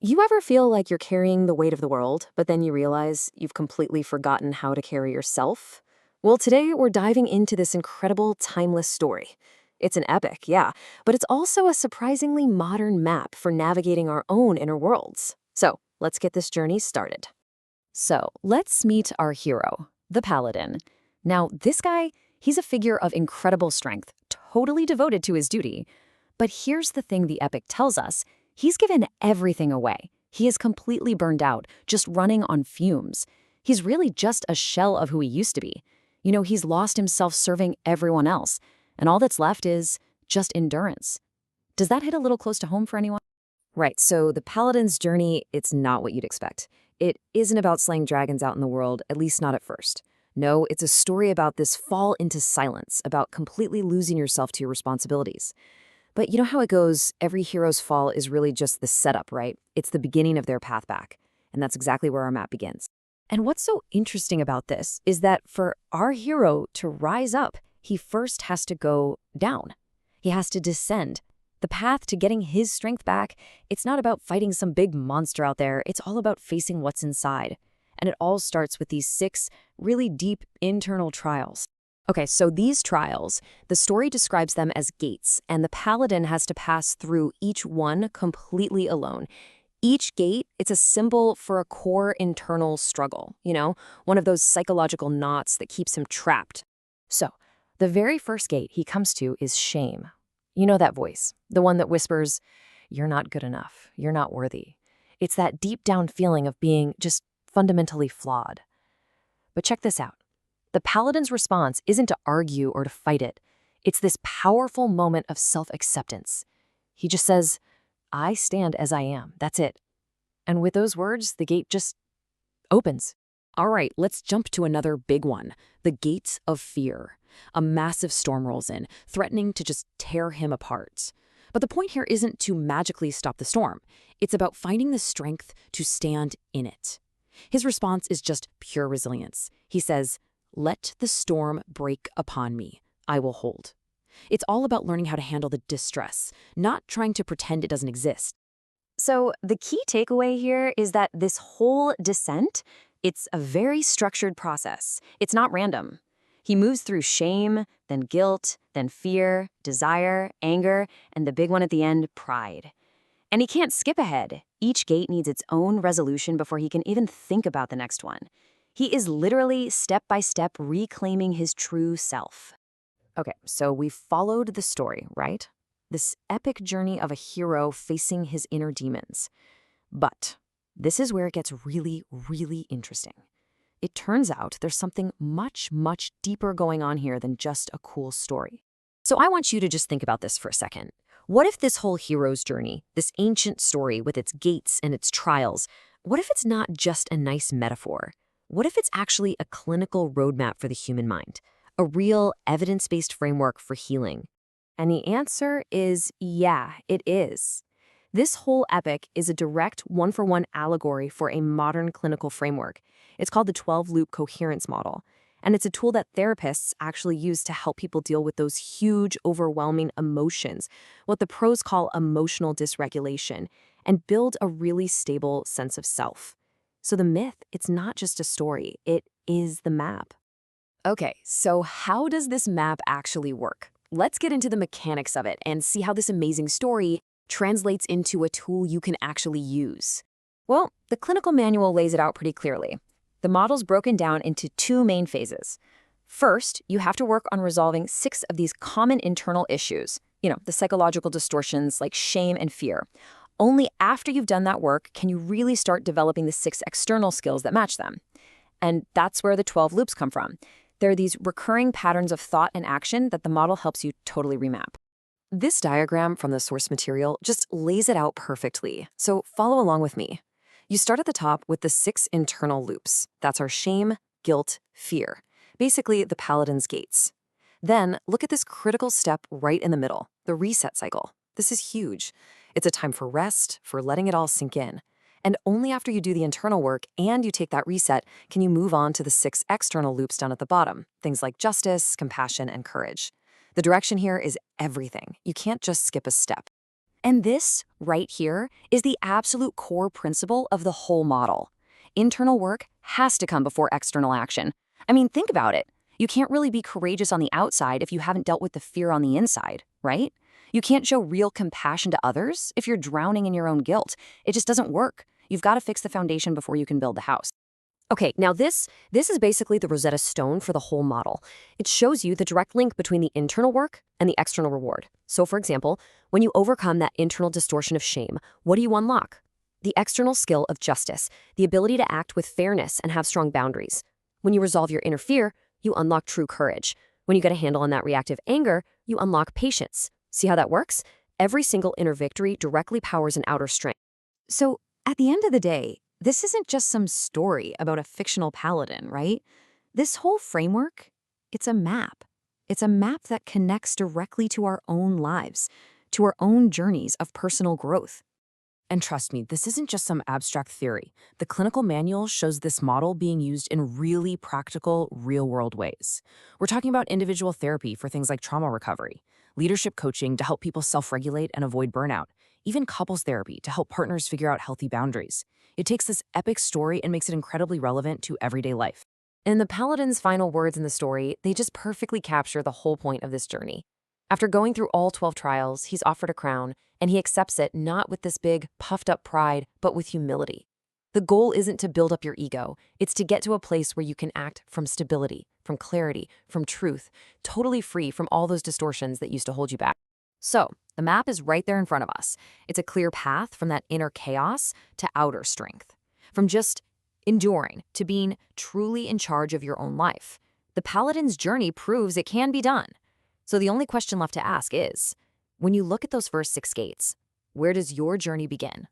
You ever feel like you're carrying the weight of the world, but then you realize you've completely forgotten how to carry yourself? Well, today we're diving into this incredible, timeless story. It's an epic, yeah, but it's also a surprisingly modern map for navigating our own inner worlds. So, let's get this journey started. So, let's meet our hero, the Paladin. Now, this guy, he's a figure of incredible strength, totally devoted to his duty. But here's the thing the epic tells us. He's given everything away. He is completely burned out, just running on fumes. He's really just a shell of who he used to be. He's lost himself serving everyone else, and all that's left is just endurance. Does that hit a little close to home for anyone? Right, so the Paladin's journey, it's not what you'd expect. It isn't about slaying dragons out in the world, at least not at first. No, it's a story about this fall into silence, about completely losing yourself to your responsibilities. But you know how it goes, every hero's fall is really just the setup, right? It's the beginning of their path back. And that's exactly where our map begins. And what's so interesting about this is that for our hero to rise up, he first has to go down. He has to descend. The path to getting his strength back, it's not about fighting some big monster out there. It's all about facing what's inside. And it all starts with these 6 really deep internal trials. Okay, so these trials, the story describes them as gates, and the Paladin has to pass through each one completely alone. Each gate, it's a symbol for a core internal struggle, one of those psychological knots that keeps him trapped. So, the very first gate he comes to is shame. You know that voice, the one that whispers, "You're not good enough, you're not worthy." It's that deep down feeling of being just fundamentally flawed. But check this out. The Paladin's response isn't to argue or to fight it. It's this powerful moment of self-acceptance. He just says, "I stand as I am, that's it." And with those words, the gate just opens. All right, let's jump to another big one, the gates of fear. A massive storm rolls in, threatening to just tear him apart. But the point here isn't to magically stop the storm. It's about finding the strength to stand in it. His response is just pure resilience. He says, "Let the storm break upon me. I will hold." It's all about learning how to handle the distress, not trying to pretend it doesn't exist. So the key takeaway here is that this whole descent, it's a very structured process. It's not random. He moves through shame, then guilt, then fear, desire, anger, and the big one at the end, pride. And he can't skip ahead. Each gate needs its own resolution before he can even think about the next one. He is literally step by step reclaiming his true self. Okay, so we've followed the story, right? This epic journey of a hero facing his inner demons. But this is where it gets really, really interesting. It turns out there's something much, much deeper going on here than just a cool story. So I want you to just think about this for a second. What if this whole hero's journey, this ancient story with its gates and its trials, what if it's not just a nice metaphor? What if it's actually a clinical roadmap for the human mind? A real evidence-based framework for healing? And the answer is yeah, it is. This whole epic is a direct one-for-one allegory for a modern clinical framework. It's called the 12-loop Coherence Model, and it's a tool that therapists actually use to help people deal with those huge, overwhelming emotions, what the pros call emotional dysregulation, and build a really stable sense of self. So the myth, it's not just a story, it is the map. Okay, so how does this map actually work? Let's get into the mechanics of it and see how this amazing story translates into a tool you can actually use. Well, the clinical manual lays it out pretty clearly. The model's broken down into 2 main phases. First, you have to work on resolving 6 of these common internal issues, the psychological distortions like shame and fear. Only after you've done that work can you really start developing the 6 external skills that match them. And that's where the 12 loops come from. They're these recurring patterns of thought and action that the model helps you totally remap. This diagram from the source material just lays it out perfectly, so follow along with me. You start at the top with the 6 internal loops. That's our shame, guilt, fear. Basically, the Paladin's gates. Then, look at this critical step right in the middle, the reset cycle. This is huge. It's a time for rest, for letting it all sink in. And only after you do the internal work and you take that reset can you move on to the 6 external loops down at the bottom, things like justice, compassion, and courage. The direction here is everything. You can't just skip a step. And this, right here, is the absolute core principle of the whole model. Internal work has to come before external action. I mean, think about it. You can't really be courageous on the outside if you haven't dealt with the fear on the inside, right? You can't show real compassion to others if you're drowning in your own guilt. It just doesn't work. You've got to fix the foundation before you can build the house. Okay, now this is basically the Rosetta Stone for the whole model. It shows you the direct link between the internal work and the external reward. So for example, when you overcome that internal distortion of shame, what do you unlock? The external skill of justice, the ability to act with fairness and have strong boundaries. When you resolve your inner fear, you unlock true courage. When you get a handle on that reactive anger, you unlock patience. See how that works? Every single inner victory directly powers an outer strength. So, at the end of the day, this isn't just some story about a fictional paladin, right? This whole framework, it's a map. It's a map that connects directly to our own lives, to our own journeys of personal growth. And trust me, this isn't just some abstract theory. The clinical manual shows this model being used in really practical, real-world ways. We're talking about individual therapy for things like trauma recovery, leadership coaching to help people self-regulate and avoid burnout, even couples therapy to help partners figure out healthy boundaries. It takes this epic story and makes it incredibly relevant to everyday life. And the Paladin's final words in the story, they just perfectly capture the whole point of this journey. After going through all 12 trials, he's offered a crown, and he accepts it not with this big, puffed-up pride, but with humility. The goal isn't to build up your ego. It's to get to a place where you can act from stability, from clarity, from truth, totally free from all those distortions that used to hold you back. So, the map is right there in front of us. It's a clear path from that inner chaos to outer strength, from just enduring to being truly in charge of your own life. The Paladin's journey proves it can be done. So the only question left to ask is, when you look at those first 6 gates, where does your journey begin?